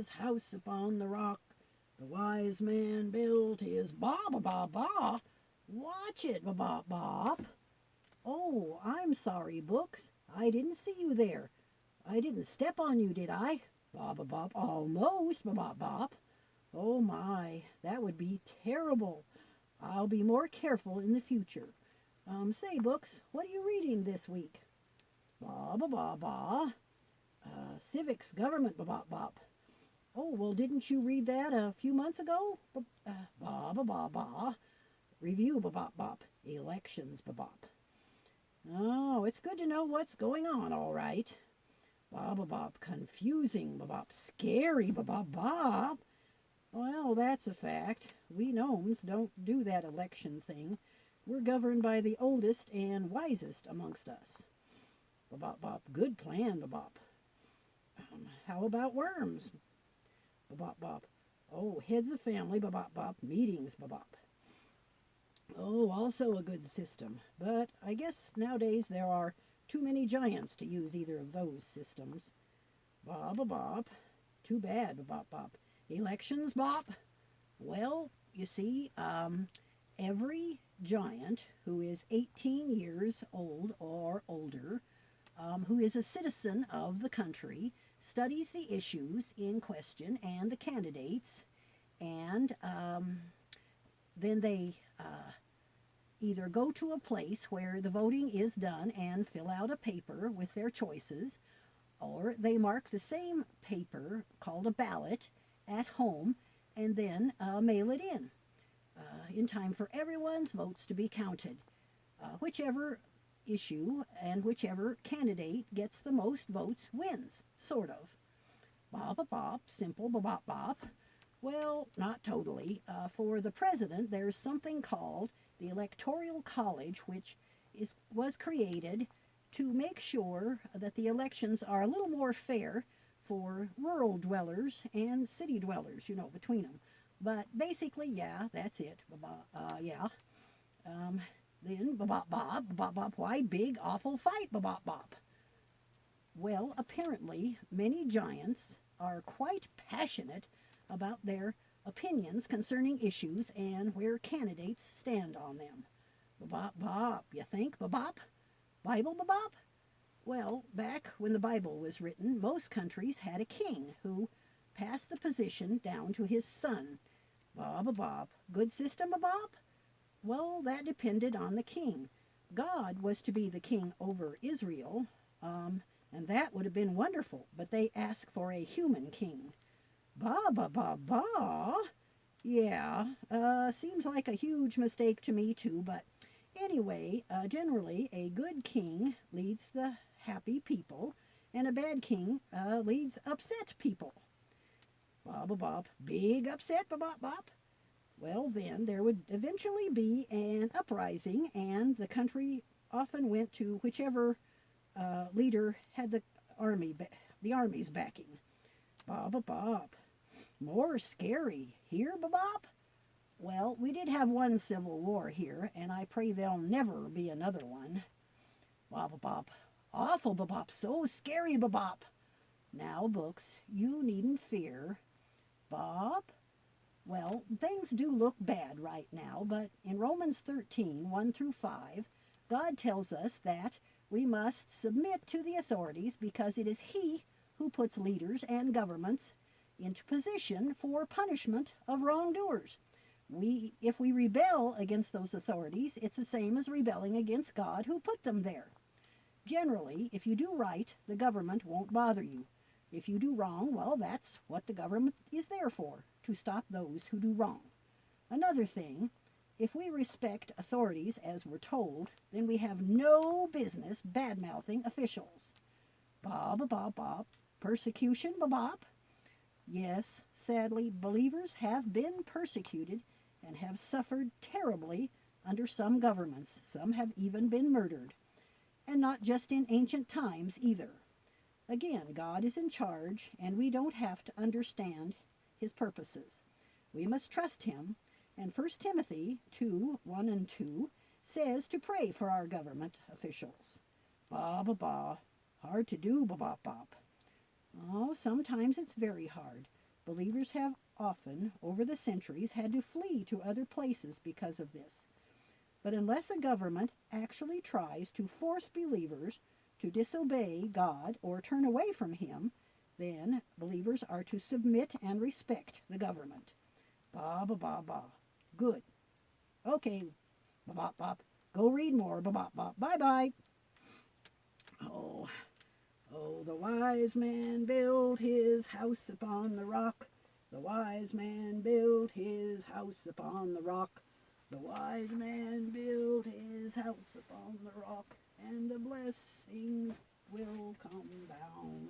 his house upon the rock. The wise man built his ba. Watch it, ba. Oh, I'm sorry, Books. I didn't see you there. I didn't step on you, did I? Bop. Almost, bop. Oh my, that would be terrible. I'll be more careful in the future. Say, Books, what are you reading this week? Ba. Civics, government, bop. Oh, well, didn't you read that a few months ago? Ba. Review, bop. Elections, bop. Oh, it's good to know what's going on, all right. Bop. Confusing, bop. Scary, bop. Well, that's a fact. We gnomes don't do that election thing. We're governed by the oldest and wisest amongst us. Bop. Good plan, bop. How about worms? Bop. Oh, heads of family, bop. Meetings, bop. Oh, also a good system. But I guess nowadays there are too many giants to use either of those systems. Bop. Too bad, bop. Elections, bop. Well, you see, every giant who is 18 years old or older, who is a citizen of the country, studies the issues in question and the candidates, and then they either go to a place where the voting is done and fill out a paper with their choices, or they mark the same paper called a ballot at home and then mail it in time for everyone's votes to be counted. Whichever issue and whichever candidate gets the most votes wins, sort of. Bop, simple bop. Well, not totally. For the president, there's something called the Electoral College, which was created to make sure that the elections are a little more fair for rural dwellers and city dwellers, between them. But basically, yeah, that's it. Yeah. Then, bop, why big, awful fight, bop. Well, apparently, many giants are quite passionate about their opinions concerning issues and where candidates stand on them. Bop, you think, bop? Bible, bop? Well, back when the Bible was written, most countries had a king who passed the position down to his son. Bop. Good system, bop? Well, that depended on the king. God was to be the king over Israel, and that would have been wonderful, but they asked for a human king. Ba. Yeah, seems like a huge mistake to me too, but anyway, generally a good king leads the happy people, and a bad king leads upset people. Bop, big upset, bop. Well, then there would eventually be an uprising, and the country often went to whichever leader had the army's backing. Bop. More scary. Here, bop? Well, we did have one civil war here, and I pray there'll never be another one. Bop. Awful, bop. So scary, bop. Now, Books, you needn't fear. Bop? Well, things do look bad right now, but in Romans 13, 1 through 5, God tells us that we must submit to the authorities because it is He who puts leaders and governments into position for punishment of wrongdoers. If we rebel against those authorities, it's the same as rebelling against God who put them there. Generally, if you do right, the government won't bother you. If you do wrong, well, that's what the government is there for, to stop those who do wrong. Another thing, if we respect authorities as we're told, then we have no business bad-mouthing officials. Bop. Persecution, bop. Yes, sadly, believers have been persecuted and have suffered terribly under some governments. Some have even been murdered. And not just in ancient times either. Again, God is in charge, and we don't have to understand His purposes. We must trust Him, and 1 Timothy 2, 1 and 2 says to pray for our government officials. Hard to do, bop. Oh, sometimes it's very hard. Believers have often, over the centuries, had to flee to other places because of this. But unless a government actually tries to force believers to disobey God or turn away from Him, then believers are to submit and respect the government. Ba ba ba ba. Good. Okay, ba ba ba. Go read more. Ba ba ba. Bye bye. Oh, oh, the wise man built his house upon the rock. The wise man built his house upon the rock. The wise man built his house upon the rock, and the blessings will come down.